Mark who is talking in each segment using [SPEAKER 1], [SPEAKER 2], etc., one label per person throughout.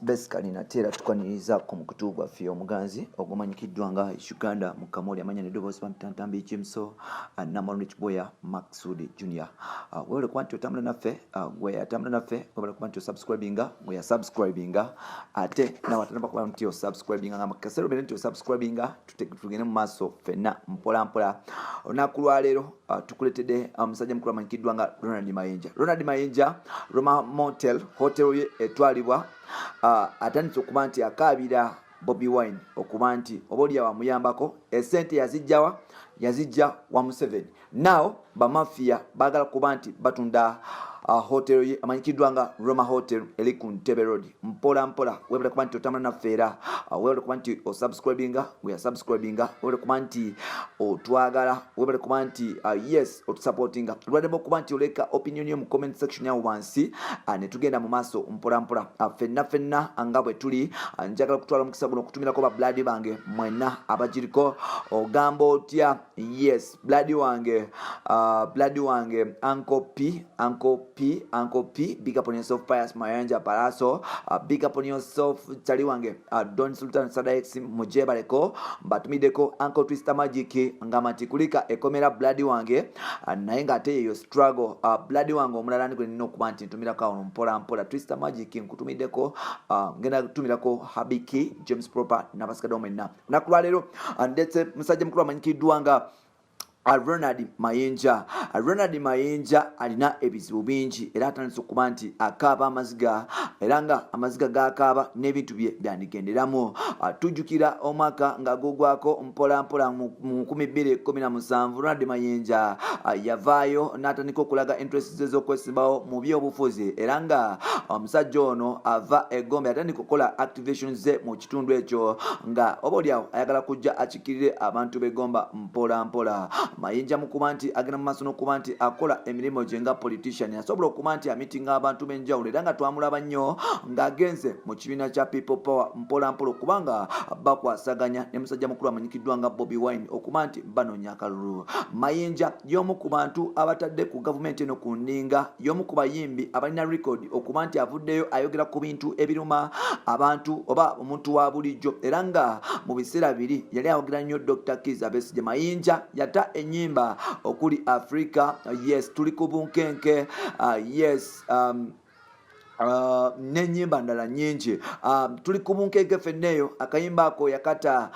[SPEAKER 1] basically natera tukwaniriza ku mukutu gwaffe omuganzi ogumanyikiddwa nga Uganda Mukamooli amanya nedoboozi bamutantambi kimso Namalunde Kiboya Maxud Junior. Wewale kuba nti otambula naffe gwe yatambula naffe wewale kuba nti osubscribinga gwe yasubscribinga ate nawatanaba kuba nti osubscribinga nga makasero bene nti osubscribinga tugende mu maaso ffenna mpola mpola. Olunaku lwa leero tukuletedde omusajja mukulu amanyikiddwa nga Ronald Mayinja Roma Motel hotel ye etwalibwa atandise okuba nti akaabira Bobi Wine okuba nti oboolya wamuyambako esente yazijja wa Museveni. Now Bamafiya Bagala kuba nti batunda hotel ye amanyikiddwa nga Roma Hotel eri ku Ntebe Road. Mpola mpola webale kuba nti otambula naffe era webale kuba nti osubscribinga we subscribinga webale kuba nti otwagala webale kuba nti yes otusupportinga lwadde kuba nti oleka opinion yo mu comment section ya wansi ne tugenda mu maaso mpola mpola fenna nga bwe tuli njagala kutwala mukisa guno okutumirako ba blood bange mwena abagiriko ogamba otya. Yes blood wange Uncle P, big up on yourself, Pius Mayanja Paraso, big up on yourself, Charlie Wange, Don Sultan Sadax Mujebareko, but mideko, Uncle Twister Magic, Ngamati Kulika, Ekomera, Bloody Wange, and Naingate, you struggle, Bloody Wango, Murani, no quantity to Miraka, Pola, Twister Magic, Kutumideko, Gena Tumilako, Habiki, James Proper, Navaskadomena, Nakwalero, and that's a Musajam Kramanki Duanga. Ronald Mayinja alina ebizibu bingi era atandise okuba nti akaaba amaziga era nga amaziga gakaaba n'ebintu bye byandigenderamu. Tujjukira omwaka nga gugwako mpola mpola mu 2017 Ronald Mayinja yavaayo n'atandika okulaga interest ze z'okwesimbawo mu byobufuzi era nga omusajja ono ava egombe atandika okukola activation ze mu kitundu ekyo nga oboolyawo ayagala kujja akikirire abantu b'egomba mpola mpola. Mayinja mukuba nti agenda mu maaso n'okuba nti akola emirimu gye nga politician asobola okuba nti amitinga abantu b'enjawulo era nga twamulaba nnyo ng'agenze mu kibiina kya People Power mpola mpola okubanga bakwasaganya ne musajja mukulu amanyikiddwa nga Bobi Wine okuba nti banoonya akalulu. Mayinja y'omu ku bantu abatadde ku gavumenti eno ku nninga y'omu ku bayimbi abalina record okuba nti avuddeyo ayogera ku bintu ebiruma abantu oba omuntu wa bulijjo era nga mu biseera biri yali ayogera nnyo Dr. Kizza Besigye. Mayinja yata enyimba okuli Africa yes tuli ku bunkenke yes n'enyimba ndala nyingi tuli ku bunkenke fenneyo akayimba ako yakata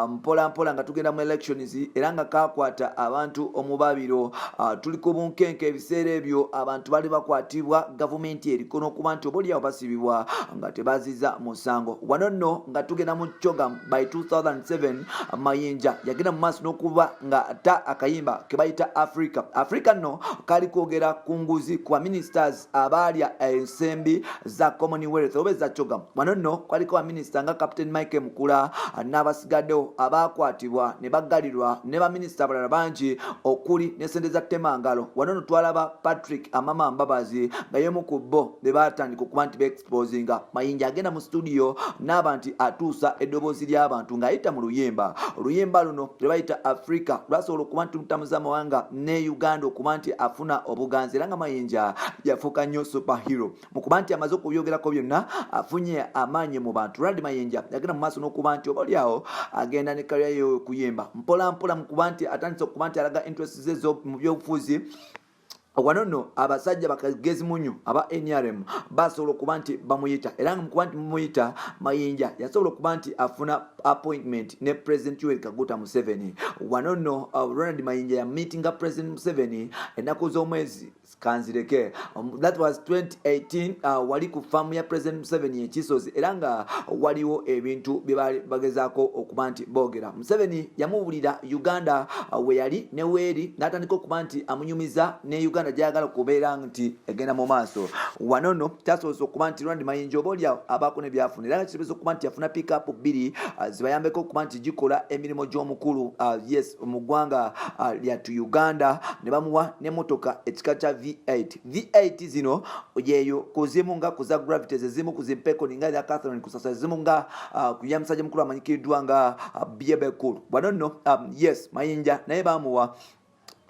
[SPEAKER 1] mpola mpola nga tugenda mu elections era nga kakwata abantu omubabiro. Tuli ku bunkenke ebiseera ebyo abantu bali bakwatibwa gavumenti eriko n'okuba nti oboolyawo basibibwa nga tebaziza musango. Wano nno nga tugenda mu Choga by 2007 Mayinja yagenda mu maaso n'okuba nga ata akayimba ke bayita Africa nno kali kwogera ku nguzi ku ministers abalya ensembi za Commonwealth oba za Choga. Wano nno kwaliko wa minister nga Captain Mike Mukula n'abasigaddewo abakwatibwa ne baggalirwa ne ba minister abalala bangi okuli ne sente za Temangalo. Wano nno twalaba Patrick Amama Mbabazi nga y'omu ku bo be batandika okuba nti be-exposinga. Mayinja agenda mu studio n'aba nti atuusa eddoboozi ly'abantu ng'ayita mu luyimba luno lwe bayita Africa lwasobola okuba nti mutamuza amawanga ne Uganda okuba nti afuna obuganzi era nga Mayinja yafuuka nnyo superhero mukuba nti amaze okubyogerako byonna afunye amaanyi mu bantu. Ronald Mayinja yagenda mu maaso n'okuba nti oboolyawo agenda ne kariya ye okuyimba mpola mpola mukuba nti atandise okuba nti alaga interest ze mu byobufuzi. Wano nno abasajja bakagezi munyu aba NRM basobola okuba nti bamuyita era nga mukuba nti mumuyita Mayinja yasobola okuba nti afuna appointment ne President Yoweri Kaguta Museveni. Wano nno Ronald Mayinja ya meetinga President Museveni ennaku z'omwezi kanzireke that was 2018 wali ku famu ya President Museveni ekisozi era nga waliwo ebintu bye bali bagezaako okuba nti boogera. Museveni yamubulira Uganda we yali ne weeri n'atandika okuba nti amunyumiza ne Uganda gyayagala okubeera nti egenda mu maaso. Wano nno kyasobola okuba nti Ronald Mayinja oboolyawo abaako ne byafuna era nga kisobola okuba nti yafuna pick-up 2 zibayambeko okuba nti gikola emirimu gy'omukulu yes mu ggwanga lya Uganda ne bamuwa n'emmotoka ekika kya V8 zino yeyo kuzimu nga kuza gravity zezimu kuzimpeko ninga ya Catherine kusasa zimu nga kuya musajja mukulu amanyikiddwa nga Biebe Cool. Wano nno yes Mayinja naye bamuwa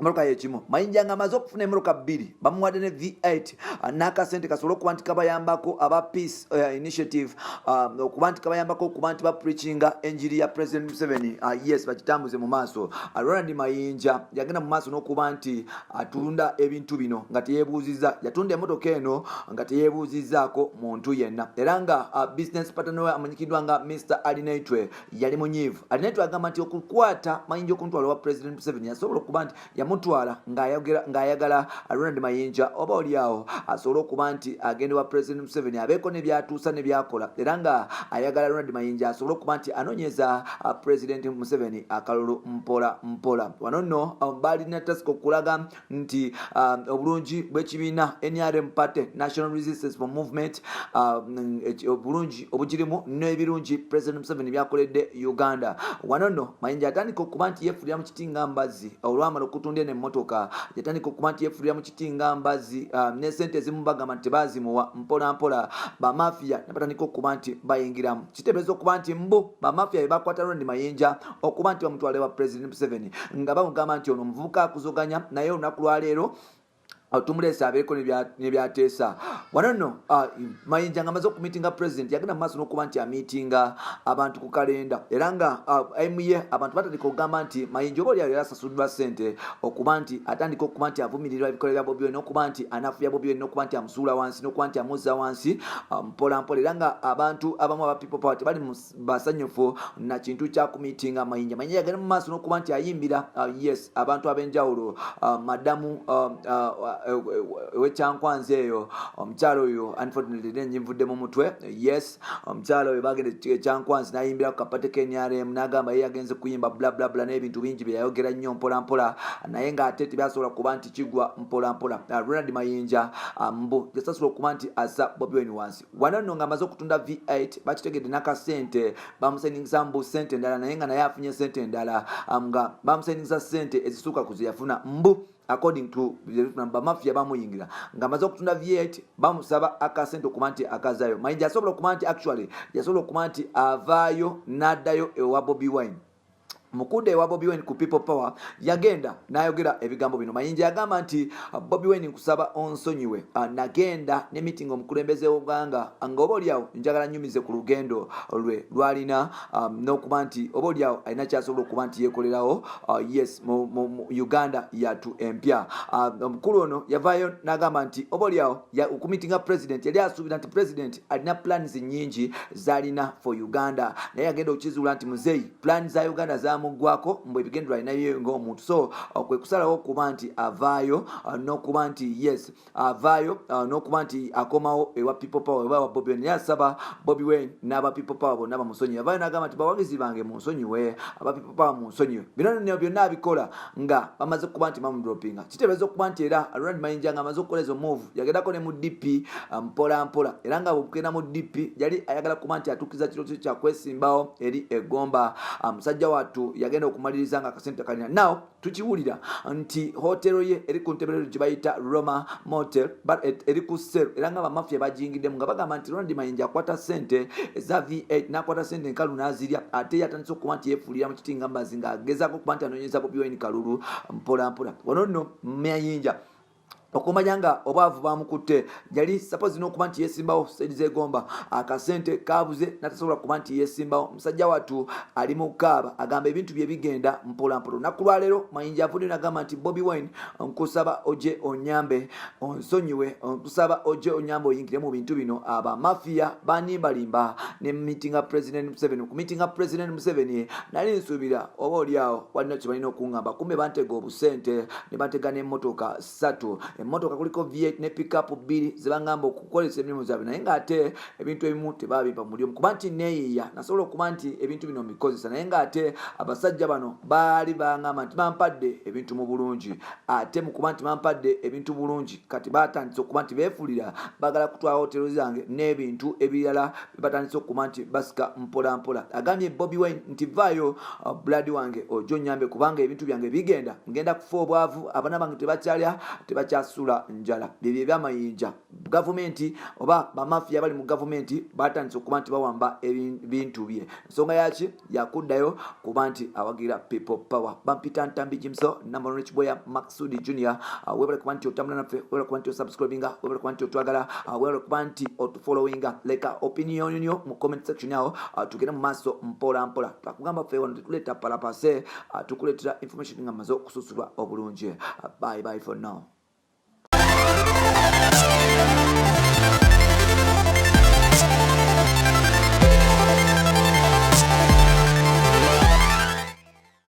[SPEAKER 1] Moroka yechimu Mayinja ngamaze okufuna emoroka 2 bamuwadde ne V8 n'akasente kasobola okuba nti kabayambako aba peace initiative okuba nti kabayambako okuba nti bapreachinga enjiri ya President Museveni yes bakitambuze mu maaso. Ronald Mayinja yagenda mu maaso n'okuba nti atunda ebintu bino nga teyeebuuzizza, yatunda emmotoka eno nga teyeebuuzizzaako muntu yenna, era nga business partner we amanyikiddwa nga Mr. Alinaitwe yali munyiivu. Alinaitwe agamba nti okukwata Mayinja okumutwala wa President Museveni yasobola okuba nti mutwala ng'ayagala Ronald Mayinja oba oliawo asobola okuba nti agende wa President Museveni abeeko ne byatuusa ne byakola, era nga ayagala Ronald Mayinja asobola okuba nti anonyeza President Museveni akalulu mpola. Wano nno balina tasiko okulaga nti obulungi bw'ekibiina NRM Party National Resistance Movement obulungi obugirimu n'ebirungi President Museveni byakoledde Uganda. Wano nno Mayinja atandika okuba nti yeefulira mu kitinga mbazzi olwamala okutunda emmotoka, yatandika okuba nti yeefulira mu kitinga mbazzi ne sente ezimu bagamba nti tebazimuwa mpola Bamafiya ne batandika okuba nti bayingiramu. Kiteebereza okuba nti Bamafiya bebakwata Ronald Mayinja okuba nti bamutwale wa President Museveni nga bamugamba nti ono omuvubuka akuzoganya naye olunaku lwaleero tumulesa abeeko ne byateesa. Wano nno Mayinja ngamaze okumitinga president yagenda mu maaso n'okuba nti amitinga abantu ku kalenda, era nga MA abantu batandika okugamba nti Mayinja oba oli asasuddwa ssente okuba nti atandika okuba nti avumirira ebikolera Bobi Wine n'okuba nti anafuya Bobi Wine n'okuba nti amusuula wansi n'okuba nti amuzza wansi mpola, era nga abantu abamu aba people power tebali basanyufu na kintu kya kumitinga Mayinja. Mayinja yagenda mu maaso n'okuba nti ayimbira yes abantu ab'enjawulo madamu wekyankwanze eyo omukyalo oyo unfortunately nenjivudde mu mutwe yes omukyalo oyo bagende ekyankwanze nayimbira ku kapate KNRM n'agamba ye yagenze kuyimba bla bla bla n'ebintu bingi bye yayogera nnyo mpola naye ng'ate tebyasobola kuba nti kigwa mpola. Ronald Mayinja yasasobola okuba nti assa Bobi Wine wansi. Wano nno ng'amaze okutunda V8 bakitegedde n'akasente bamusendingisa mbu sente endala naye nga naye afunye sente endala nga bamusendingisa sente ezisuuka ku ze yafuna according to Bamafiya bamuyingira ng'amaze okutunda V8 bamusaba akasente okuba nti akazayo. Mayinja asobola okuba nti actually yasobola okuba nti avaayo n'addayo ewa Bobi Wine. Mukude wa Bobi Wine ku people power yagenda n'ayogera ebigambo bino. Mayinja yagamba nti Bobi Wine nkusaba onsonyiwe nagenda ne meeting omukulembeze w'Uganda nga oba oliawo njagala nyumize ku lugendo lwe lwalina n'okuba nti oba oliawo alina kyasobola okuba nti yeekolerawo yes mu Uganda yatu empya. Omukulu ono yavaayo n'agamba nti oba oliawo okumitinga president yali asuubira nti president alina plans nnyingi z'alina for Uganda naye yagenda okukizuula nti muzeeyi plans za Uganda mugwako mbwe bigendera alinayo ng'omuntu, so kwe kusalawo okuba nti avaayo n'okuba nti yes avaayo n'okuba nti akomawo ewa people power ewa Bobi Wine. Yasaba Bobi Wine n'aba people power bonna bamusonyiwe. Avaayo n'agamba nti bawagizi bange munsonyiwe, aba people power munsonyiwe. Bino nno byonna abikola nga bamaze okuba nti bamudropinga. Kiteebereza okuba nti era Ronald Mayinja nga amaze okukoleza move yagendako ne mu DP mpola era nga bw'okugenda mu DP yali ayagala kuba nti atuukiza kiro kya kwesimbawo eri eggomba musajja wattu yagenda okumaliriza nga akasente kalina. Now tukiwulira nti hotelo ye eri ku Ntebelero gye bayita Roma Motel eri ku Sero era nga Bamafiya bajingiddemu nga bagamba nti Ronald Mayinja akwata sente eza V8 n'akwata sente nkalu n'azirya ate yatandise okuba nti yeefuulira mu kitinga mbazzi ng'agezaako okuba nti anoonyeza Bobi Wine kalulu mpola. Wano nno Mayinja okumanya nga obwavu bamukutte yali suppose n'okuba nti yeesimbawo saidi z'egomba akasente kabuze natasobola kuba nti yeesimbawo. Musajja wattu ali mu kaaba agamba ebintu bye bigenda mpola. Lunaku lwaleero Mayinja avudde n'agamba nti Bobi Wine nkusaba oje onyambe onsonyiwe, nkusaba oje onyambe oyingire mu bintu bino. Abamafiya banimbalimba ne mitinga President Museveni. Ku mitinga President Museveni nali nsuubira oba oliawo walina kye balina okuŋŋamba, kumbe bantega obusente ne batega n'emmotoka 3. Emmotoka kuliko V8 ne pickup 2 zibangamba okukolesa emirimu zaabwe naye ng'ate ebintu ebimu tebabimpa mu mulyomu kuba nti neeyiya nasobola okuba nti ebintu bino mbikozesa naye ng'ate abasajja bano baali bangamba nti bampadde ebintu mu bulungi ate mu kuba nti bampadde ebintu bulungi kati batandise okuba nti beefulira bagala kutwala hotelo zange n'ebintu ebirala batandise okuba nti basika mpola. Agambye Bobi Wine nti vaayo blood wange ojo nyambe kubanga ebintu byange bigenda ngenda kufa obwavu, abaana bange tebakyalya tasula njala bibye byamayinja gavumenti oba bamafiya bali mu gavumenti batandise okuba nti bawamba ebintu bye ensonga yaki yakuddayo kuba nti awagira people power bampita ntambi jimso number one chiboya Maksudi Junior webale kuba nti otambula naffe webale kuba nti osubscribinga webale kuba nti otwagala webale kuba nti otufollowinga leka opinion yo mu comment section yawo tugenda mu maaso mpola mpola twakugamba ffe wano tetuleeta palapase tukuleetera information nga maze okususulwa obulungi bye for now.